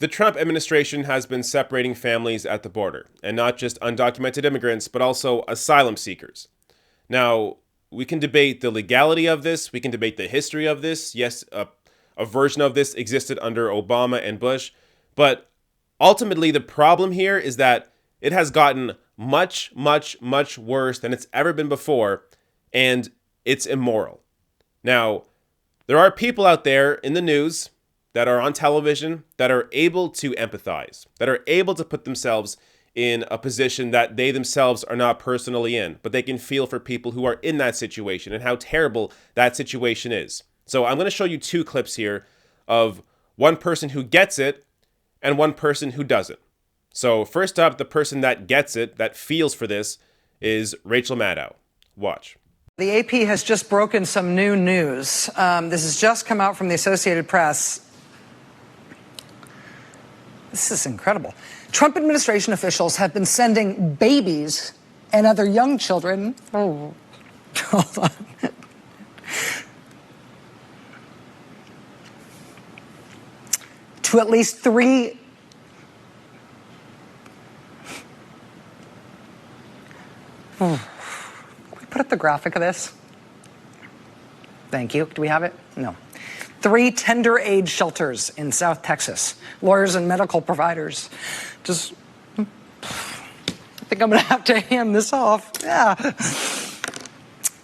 The Trump administration has been separating families at the border, and not just undocumented immigrants, but also asylum seekers. Now, we can debate the legality of this. We can debate the history of this. Yes, a version of this existed under Obama and Bush. But ultimately, the problem here is that it has gotten much, much, much worse than it's ever been before, and it's immoral. Now, there are people out there in the news that are on television that are able to empathize, that are able to put themselves in a position that they themselves are not personally in, but they can feel for people who are in that situation and how terrible that situation is. So I'm going to show you two clips here of one person who gets it and one person who doesn't. So first up, the person that gets it, that feels for this, is Rachel Maddow. Watch. The AP has just broken some new news. This has just come out from the Associated Press. This is incredible. Trump administration officials have been sending babies and other young children. Oh, hold on. To at least three. Can we put up the graphic of this? Thank you. Do we have it? No. 3 tender age shelters in South Texas. Lawyers and medical providers. Just, I think I'm going to have to hand this off. Yeah.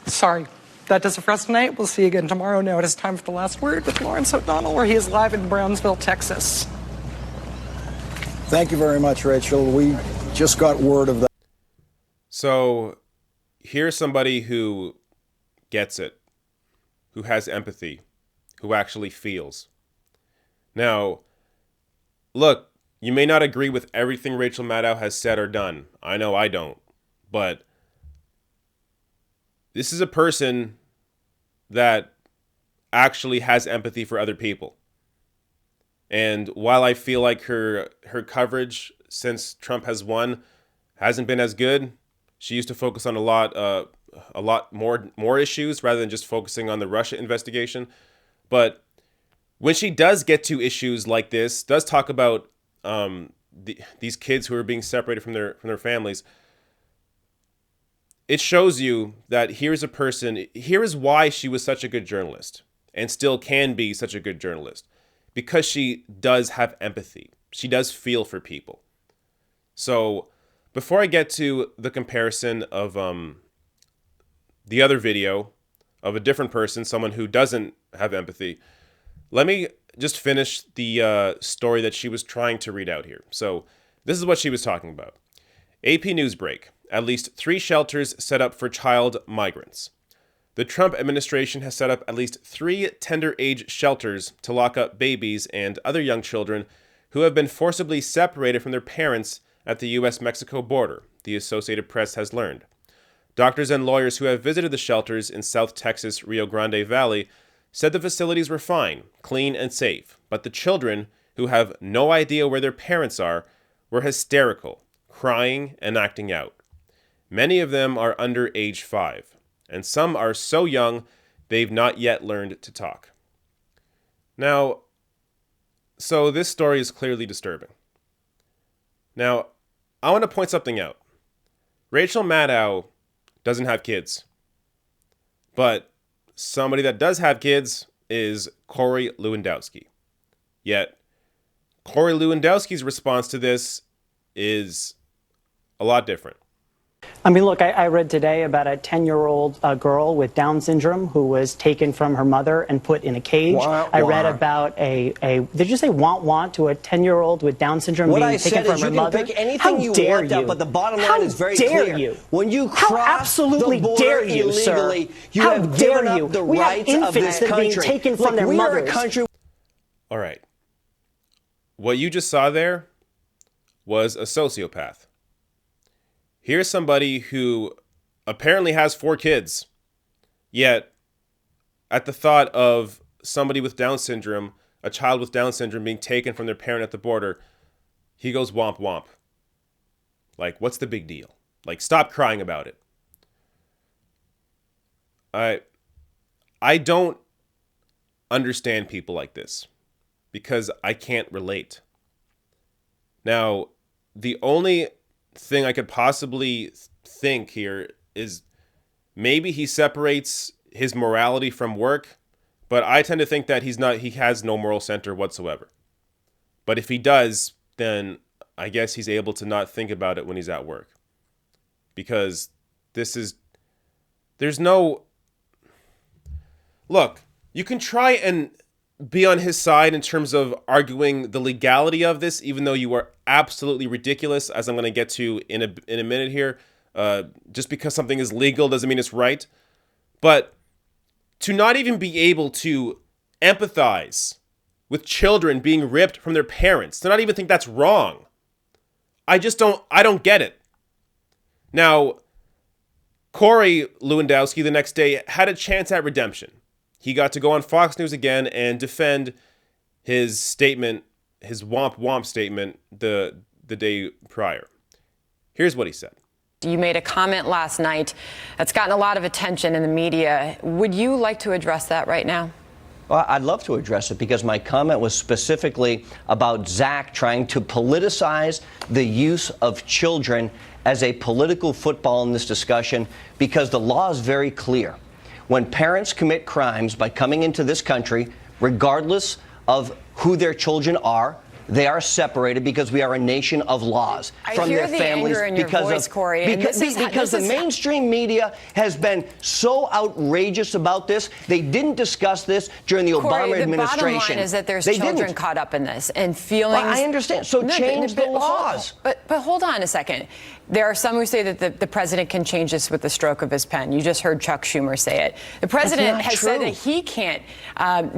Sorry. That does it for us tonight. We'll see you again tomorrow. Now it is time for The Last Word with Lawrence O'Donnell, where he is live in Brownsville, Texas. Thank you very much, Rachel. We just got word of that. So here's somebody who gets it, who has empathy, who actually feels. Now, look, you may not agree with everything Rachel Maddow has said or done. I know I don't. But this is a person that actually has empathy for other people. And while I feel like her coverage since Trump has won hasn't been as good, she used to focus on a lot more issues rather than just focusing on the Russia investigation. But when she does get to issues like this, does talk about these kids who are being separated from their families, it shows you that here is why she was such a good journalist and still can be such a good journalist, because she does have empathy. She does feel for people. So before I get to the comparison of the other video of a different person, someone who doesn't have empathy, let me just finish the story that she was trying to read out here. So this is what she was talking about. AP News break. At least 3 shelters set up for child migrants. The Trump administration has set up at least 3 tender age shelters to lock up babies and other young children who have been forcibly separated from their parents at the U.S.-Mexico border, the Associated Press has learned. Doctors and lawyers who have visited the shelters in South Texas' Rio Grande Valley said the facilities were fine, clean, and safe, but the children, who have no idea where their parents are, were hysterical, crying and acting out. Many of them are under age 5, and some are so young they've not yet learned to talk. Now, so this story is clearly disturbing. Now, I want to point something out. Rachel Maddow doesn't have kids, but somebody that does have kids is Corey Lewandowski. Yet, Corey Lewandowski's response to this is a lot different. I mean, look, I read today about a 10-year-old girl with Down syndrome who was taken from her mother and put in a cage. I read about did you say want to a 10-year-old with Down syndrome being taken from her mother? Pick anything you want out, but the bottom line is very clear. How dare you? When you cross the border illegally, you have given up the rights of this country. Being taken from their mothers. All right. What you just saw there was a sociopath. Here's somebody who apparently has 4 kids, yet at the thought of somebody with Down syndrome, a child with Down syndrome being taken from their parent at the border, he goes womp womp. Like, what's the big deal? Like, stop crying about it. I don't understand people like this because I can't relate. Now, the only thing I could possibly think here is maybe he separates his morality from work, but I tend to think that he has no moral center whatsoever. But if he does, then I guess he's able to not think about it when he's at work. Because there's no, look, you can try and be on his side in terms of arguing the legality of this, even though you are absolutely ridiculous, as I'm going to get to in a minute here. Just because something is legal doesn't mean it's right. But to not even be able to empathize with children being ripped from their parents, to not even think that's wrong, I don't get it. Now, Corey Lewandowski the next day had a chance at redemption. He got to go on Fox News again and defend his statement, his womp womp statement the day prior. Here's what he said. You made a comment last night that's gotten a lot of attention in the media. Would you like to address that right now? Well, I'd love to address it because my comment was specifically about Zach trying to politicize the use of children as a political football in this discussion, because the law is very clear. When parents commit crimes by coming into this country, regardless of who their children are, they are separated because we are a nation of laws from their families. Anger in your voice, Corey, because the mainstream media has been so outrageous about this. They didn't discuss this during the Obama administration. The bottom line is that there's children caught up in this and feelings. Well, I understand. So change the laws. But hold on a second. There are some who say that the president can change this with the stroke of his pen. You just heard Chuck Schumer say it. The president has said that he can't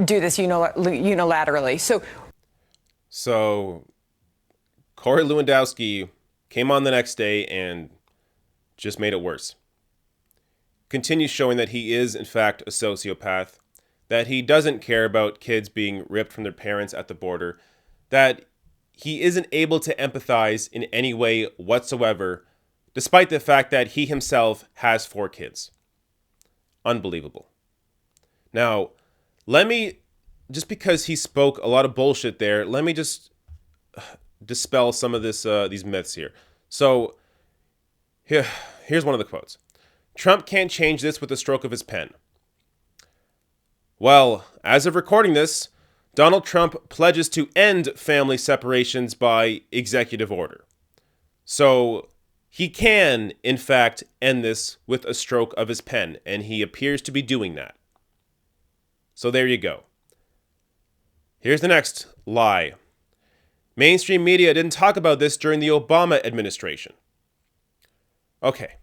do this unilaterally. So Corey Lewandowski came on the next day and just made it worse. Continues showing that he is, in fact, a sociopath, that he doesn't care about kids being ripped from their parents at the border, that he isn't able to empathize in any way whatsoever, despite the fact that he himself has 4 kids. Unbelievable. Now, just because he spoke a lot of bullshit there, let me just dispel some of these myths here. So, here's one of the quotes. Trump can't change this with the stroke of his pen. Well, as of recording this, Donald Trump pledges to end family separations by executive order. So, he can, in fact, end this with a stroke of his pen, and he appears to be doing that. So there you go. Here's the next lie. Mainstream media didn't talk about this during the Obama administration. Okay.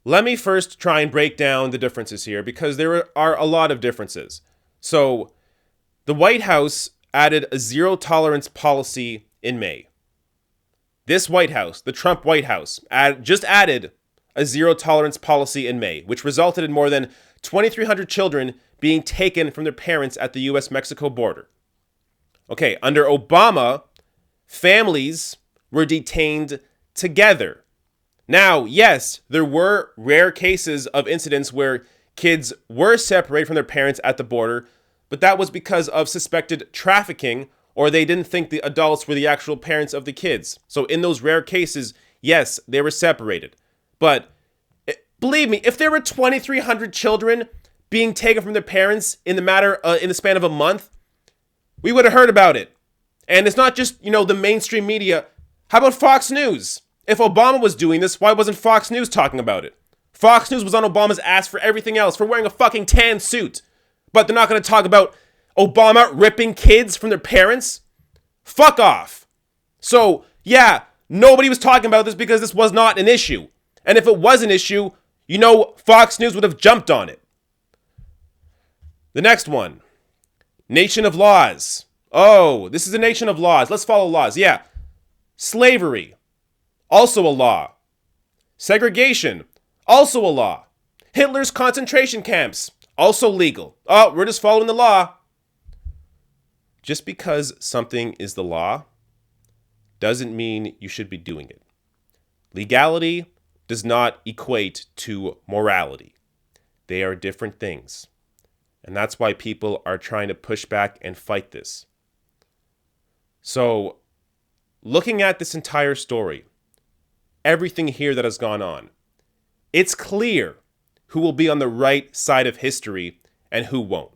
Let me first try and break down the differences here, because there are a lot of differences. So, the White House added a zero-tolerance policy in May. This White House, the Trump White House, just added a zero-tolerance policy in May, which resulted in more than 2,300 children being taken from their parents at the U.S.-Mexico border. Okay, under Obama, families were detained together. Now, yes, there were rare cases of incidents where kids were separated from their parents at the border, but that was because of suspected trafficking, or they didn't think the adults were the actual parents of the kids. So in those rare cases, yes, they were separated. But believe me, if there were 2,300 children being taken from their parents in the span of a month, we would have heard about it. And it's not just, the mainstream media. How about Fox News? If Obama was doing this, why wasn't Fox News talking about it? Fox News was on Obama's ass for everything else, for wearing a fucking tan suit. But they're not going to talk about Obama ripping kids from their parents? Fuck off. So, yeah, nobody was talking about this because this was not an issue. And if it was an issue, Fox News would have jumped on it. The next one. Nation of laws. Oh, this is a nation of laws. Let's follow laws. Yeah. Slavery. Also a law. Segregation. Also a law. Hitler's concentration camps. Also legal. Oh, we're just following the law. Just because something is the law doesn't mean you should be doing it. Legality does not equate to morality. They are different things. And that's why people are trying to push back and fight this. So, looking at this entire story, everything here that has gone on, it's clear who will be on the right side of history and who won't.